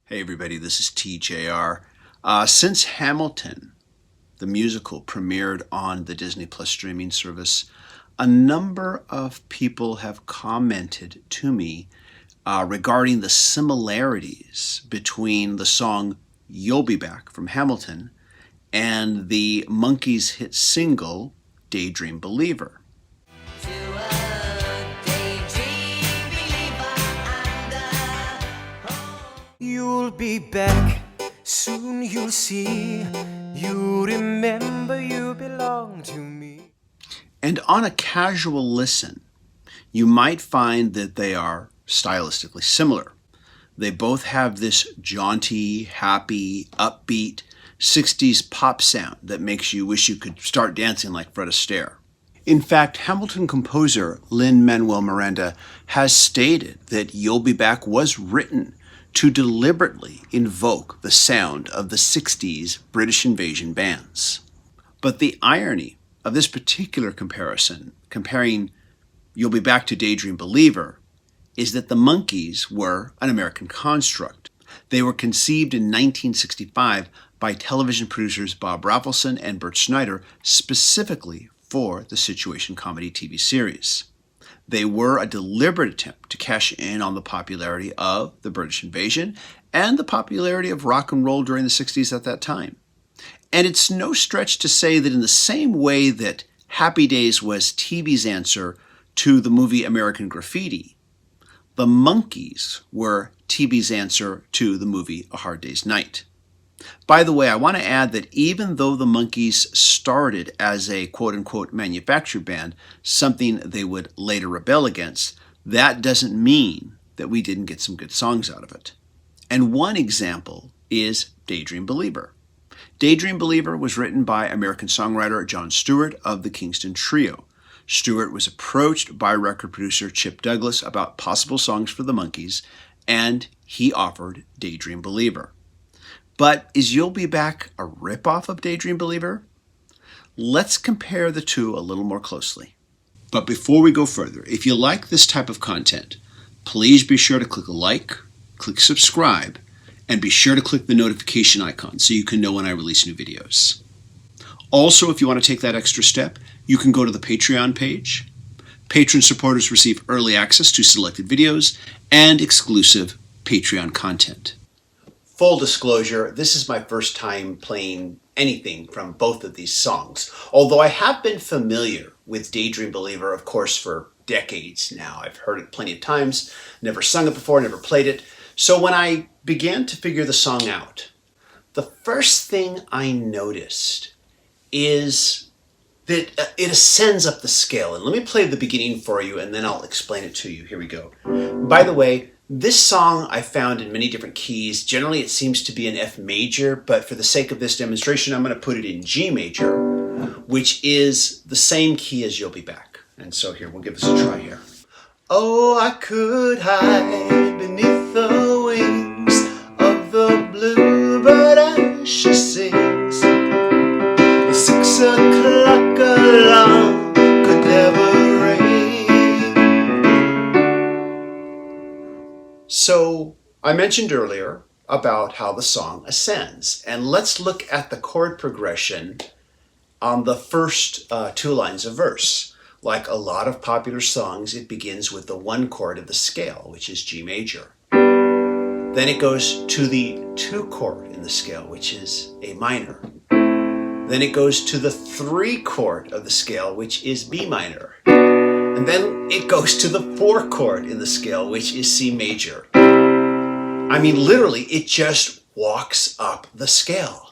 Hey everybody, this is TJR. Since Hamilton, the musical, premiered on the Disney Plus streaming service, a number of people have commented to me regarding the similarities between the song You'll Be Back from Hamilton and the Monkees' hit single Daydream Believer. You'll be back, soon you'll see, you remember you belong to me. And on a casual listen, you might find that they are stylistically similar. They both have this jaunty, happy, upbeat 60s pop sound that makes you wish you could start dancing like Fred Astaire. In fact, Hamilton composer Lin-Manuel Miranda has stated that You'll Be Back was written to deliberately invoke the sound of the 60s British invasion bands. But the irony of this particular comparison, comparing You'll Be Back to Daydream Believer, is that the Monkees were an American construct. They were conceived in 1965 by television producers Bob Rafelson and Bert Schneider specifically for the situation comedy TV series. They were a deliberate attempt to cash in on the popularity of the British invasion and the popularity of rock and roll during the 60s at that time. And it's no stretch to say that in the same way that Happy Days was TV's answer to the movie American Graffiti, the Monkees were TV's answer to the movie A Hard Day's Night. By the way, I want to add that even though the Monkees started as a quote-unquote manufactured band, something they would later rebel against, that doesn't mean that we didn't get some good songs out of it. And one example is Daydream Believer. Daydream Believer was written by American songwriter John Stewart of the Kingston Trio. Stewart was approached by record producer Chip Douglas about possible songs for the Monkees, and he offered Daydream Believer. But is You'll Be Back a ripoff of Daydream Believer? Let's compare the two a little more closely. But before we go further, if you like this type of content, please be sure to click a like, click subscribe, and be sure to click the notification icon so you can know when I release new videos. Also, if you want to take that extra step, you can go to the Patreon page. Patron supporters receive early access to selected videos and exclusive Patreon content. Full disclosure, this is my first time playing anything from both of these songs, although I have been familiar with Daydream Believer, of course, for decades now. I've heard it plenty of times, never sung it before, never played it. So when I began to figure the song out, the first thing I noticed is that it ascends up the scale. And let me play the beginning for you, and then I'll explain it to you. Here we go. By the way, this song I found in many different keys. Generally, it seems to be an F major, but for the sake of this demonstration, I'm going to put it in G major, which is the same key as You'll Be Back. And so here, we'll give this a try here. Oh, I could hide beneath the wings of the bluebird as she sings. The 6 o'clock alarm could never ring. So I mentioned earlier about how the song ascends, and let's look at the chord progression on the first two lines of verse. Like a lot of popular songs, it begins with the 1 chord of the scale, which is G major. Then it goes to the 2 chord in the scale, which is A minor. Then it goes to the 3 chord of the scale, which is B minor. And then it goes to the 4 chord in the scale, which is C major. I mean, literally, it just walks up the scale.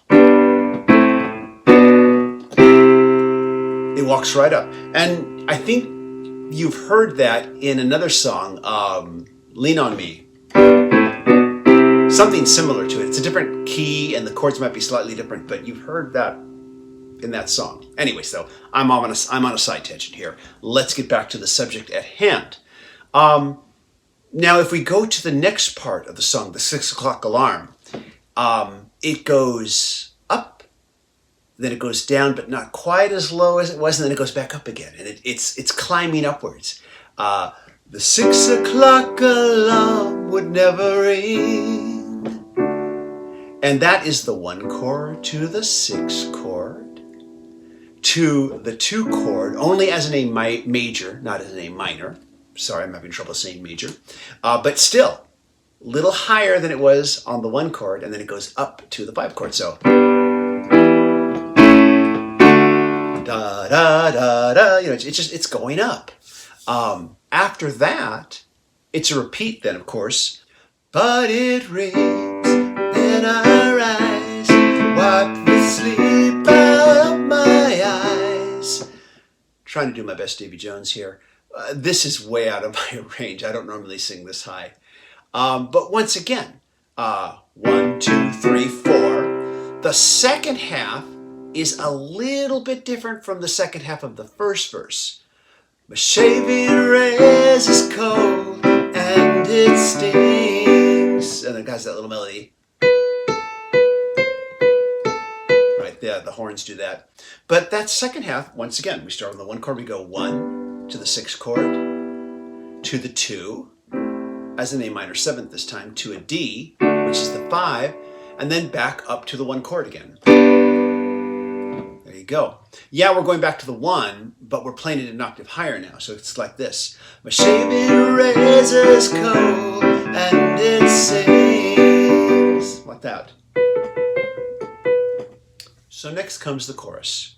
It walks right up. And I think you've heard that in another song, Lean on Me. Something similar to it. It's a different key and the chords might be slightly different, but you've heard that in that song. Anyways, though, I'm on a side tangent here. Let's get back to the subject at hand. Now, if we go to the next part of the song, the 6 o'clock alarm, it goes up, then it goes down, but not quite as low as it was, and then it goes back up again, and it's climbing upwards. The 6 o'clock alarm would never ring. And that is the 1 chord to the 6 chord to the 2 chord, only as an A major, not as an A minor. Sorry, I'm having trouble saying major. But still, a little higher than it was on the 1 chord, and then it goes up to the 5 chord. So, da da da da. You know, it's going up. After that, it's a repeat then, of course. But it rains, then I rise, wipe the sleep out of my eyes. Trying to do my best Davy Jones here. This is way out of my range. I don't normally sing this high. But once again, 1, 2, 3, 4. The second half is a little bit different from the second half of the first verse. My shaving razor is cold and it stings. And it has that little melody. Right there, the horns do that. But that second half, once again, we start on the 1 chord, we go 1 to the 6 chord, to the 2, as an A minor 7th this time, to a D, which is the 5, and then back up to the 1 chord again. There you go. Yeah, we're going back to the 1, but we're playing it an octave higher now, so it's like this. My shaving razor's cold and it sings. Like that. So next comes the chorus.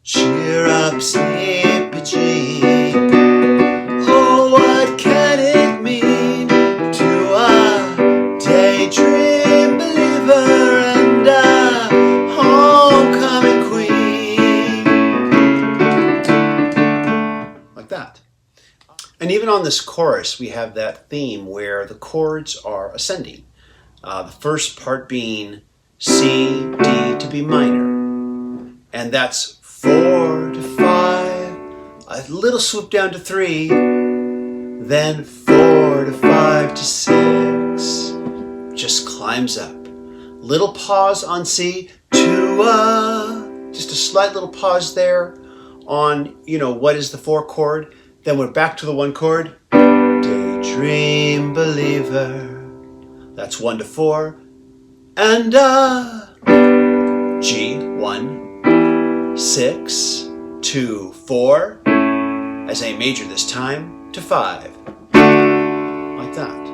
Cheer up, sleepy Jean. Oh, what can it mean to a daydream believer and a homecoming queen? Like that. And even on this chorus, we have that theme where the chords are ascending. The first part being C, D to B minor. And that's 4 to 5, a little swoop down to 3, then 4 to 5 to 6, just climbs up. Little pause on C to just a slight little pause there on, you know, what is the 4 chord. Then we're back to the 1 chord, Daydream Believer. That's 1 to 4, and G, 1, 6 to 4, as A major this time, to 5, like that.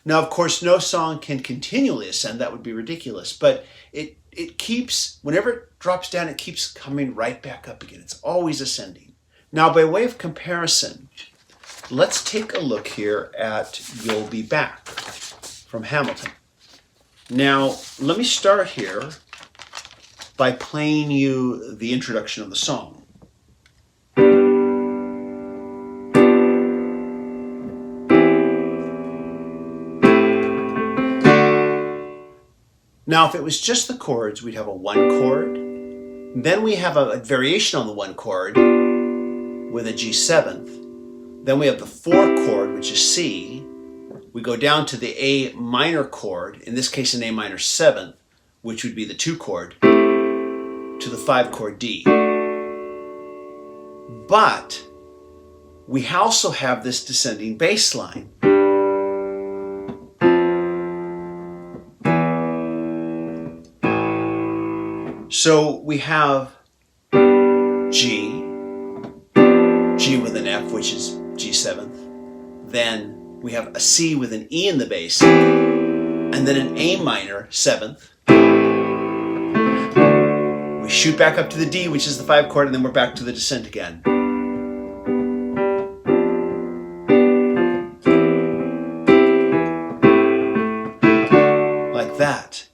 Now, of course, no song can continually ascend. That would be ridiculous. But it keeps, whenever it drops down, it keeps coming right back up again. It's always ascending. Now, by way of comparison, let's take a look here at You'll Be Back from Hamilton. Now, let me start here by playing you the introduction of the song. Now, if it was just the chords, we'd have a 1 chord. Then we have a variation on the 1 chord with a G7th. Then we have the 4 chord, which is C. We go down to the A minor chord, in this case an A minor 7th, which would be the 2 chord, to the 5 chord D. But we also have this descending bass line. So we have G, G with an F, which is G7th. Then we have a C with an E in the bass, and then an A minor 7th. We shoot back up to the D, which is the 5 chord, and then we're back to the descent again. Like that.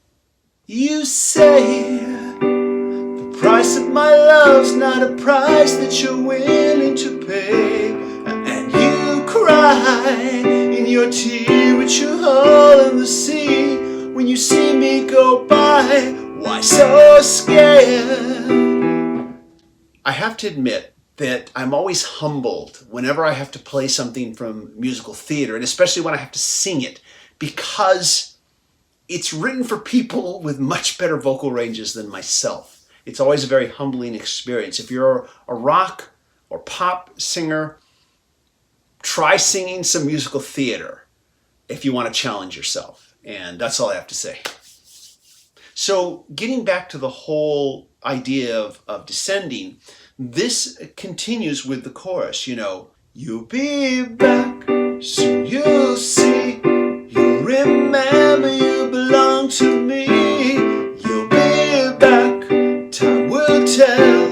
You say the price of my love's not a price that you're willing to pay, and you cry in your tea with your hole in the sea when you see me go by. Why so scared? I have to admit that I'm always humbled whenever I have to play something from musical theater, and especially when I have to sing it, because it's written for people with much better vocal ranges than myself. It's always a very humbling experience. If you're a rock or pop singer, try singing some musical theater if you want to challenge yourself. And that's all I have to say. So getting back to the whole idea of descending, this continues with the chorus, you know, you'll be back, soon you'll see, you'll remember you belong to me. You'll be back, time will tell,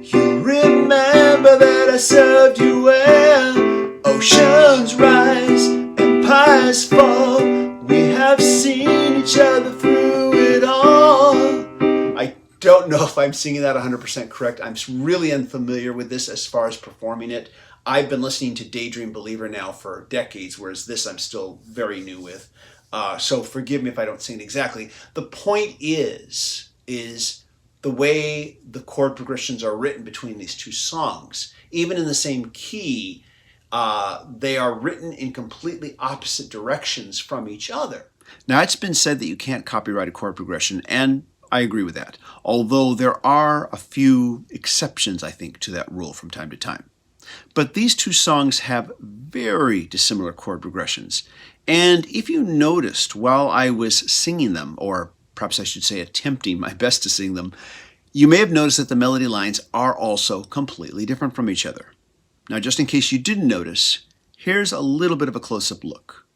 you'll remember that I served you well. Oceans rise, empires fall, we have seen each other through it all. I don't know if I'm singing that 100% correct. I'm really unfamiliar with this as far as performing it. I've been listening to Daydream Believer now for decades, whereas this I'm still very new with. So forgive me if I don't sing it exactly. The point is the way the chord progressions are written between these two songs, even in the same key, they are written in completely opposite directions from each other. Now, it's been said that you can't copyright a chord progression, and I agree with that, although there are a few exceptions, I think, to that rule from time to time. But these two songs have very dissimilar chord progressions, and if you noticed while I was singing them, or perhaps I should say attempting my best to sing them, you may have noticed that the melody lines are also completely different from each other. Now, just in case you didn't notice, here's a little bit of a close-up look.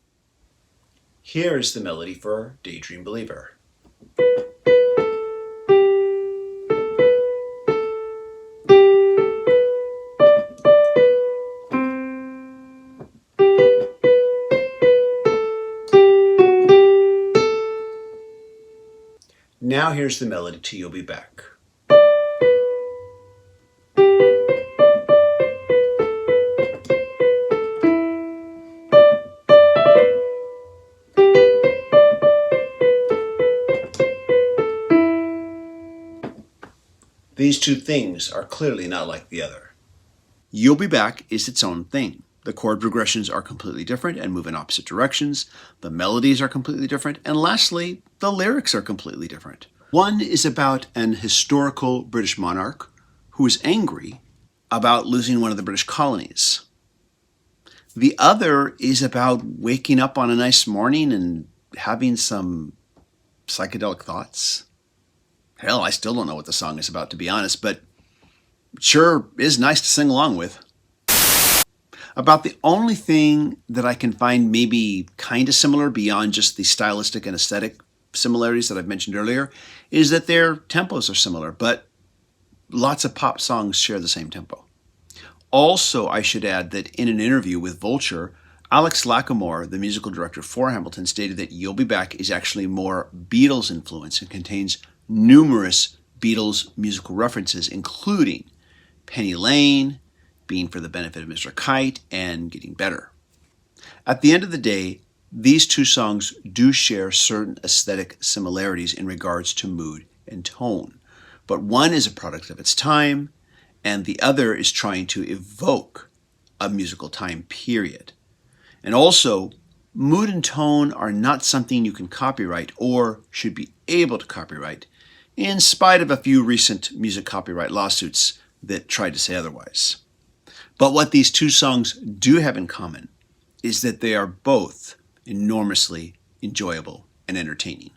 Here's the melody for Daydream Believer. Now here's the melody to You'll Be Back. These two things are clearly not like the other. You'll Be Back is its own thing. The chord progressions are completely different and move in opposite directions. The melodies are completely different. And lastly, the lyrics are completely different. One is about an historical British monarch who is angry about losing one of the British colonies. The other is about waking up on a nice morning and having some psychedelic thoughts. Hell, I still don't know what the song is about, to be honest, but it sure is nice to sing along with. About the only thing that I can find maybe kind of similar beyond just the stylistic and aesthetic similarities that I've mentioned earlier is that their tempos are similar, but lots of pop songs share the same tempo. Also, I should add that in an interview with Vulture, Alex Lacamoire, the musical director for Hamilton, stated that You'll Be Back is actually more Beatles influence and contains numerous Beatles musical references, including Penny Lane, Being for the Benefit of Mr. Kite, and Getting Better. At the end of the day, these two songs do share certain aesthetic similarities in regards to mood and tone, but one is a product of its time, and the other is trying to evoke a musical time period. And also, mood and tone are not something you can copyright or should be able to copyright, in spite of a few recent music copyright lawsuits that tried to say otherwise. But what these two songs do have in common is that they are both enormously enjoyable and entertaining.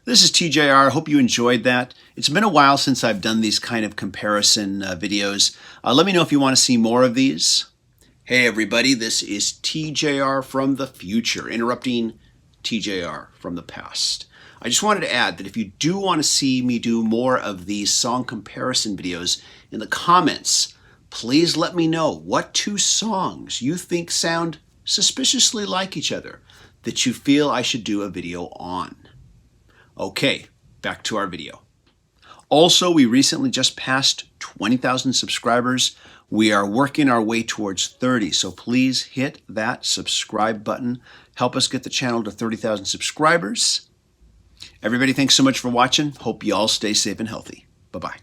This is TJR. I hope you enjoyed that. It's been a while since I've done these kind of comparison videos. Let me know if you want to see more of these. Hey everybody, this is TJR from the future, interrupting TJR from the past. I just wanted to add that if you do want to see me do more of these song comparison videos in the comments, please let me know what two songs you think sound suspiciously like each other that you feel I should do a video on. Okay, back to our video. Also, we recently just passed 20,000 subscribers. We are working our way towards 30, so please hit that subscribe button. Help us get the channel to 30,000 subscribers. Everybody, thanks so much for watching. Hope you all stay safe and healthy. Bye-bye.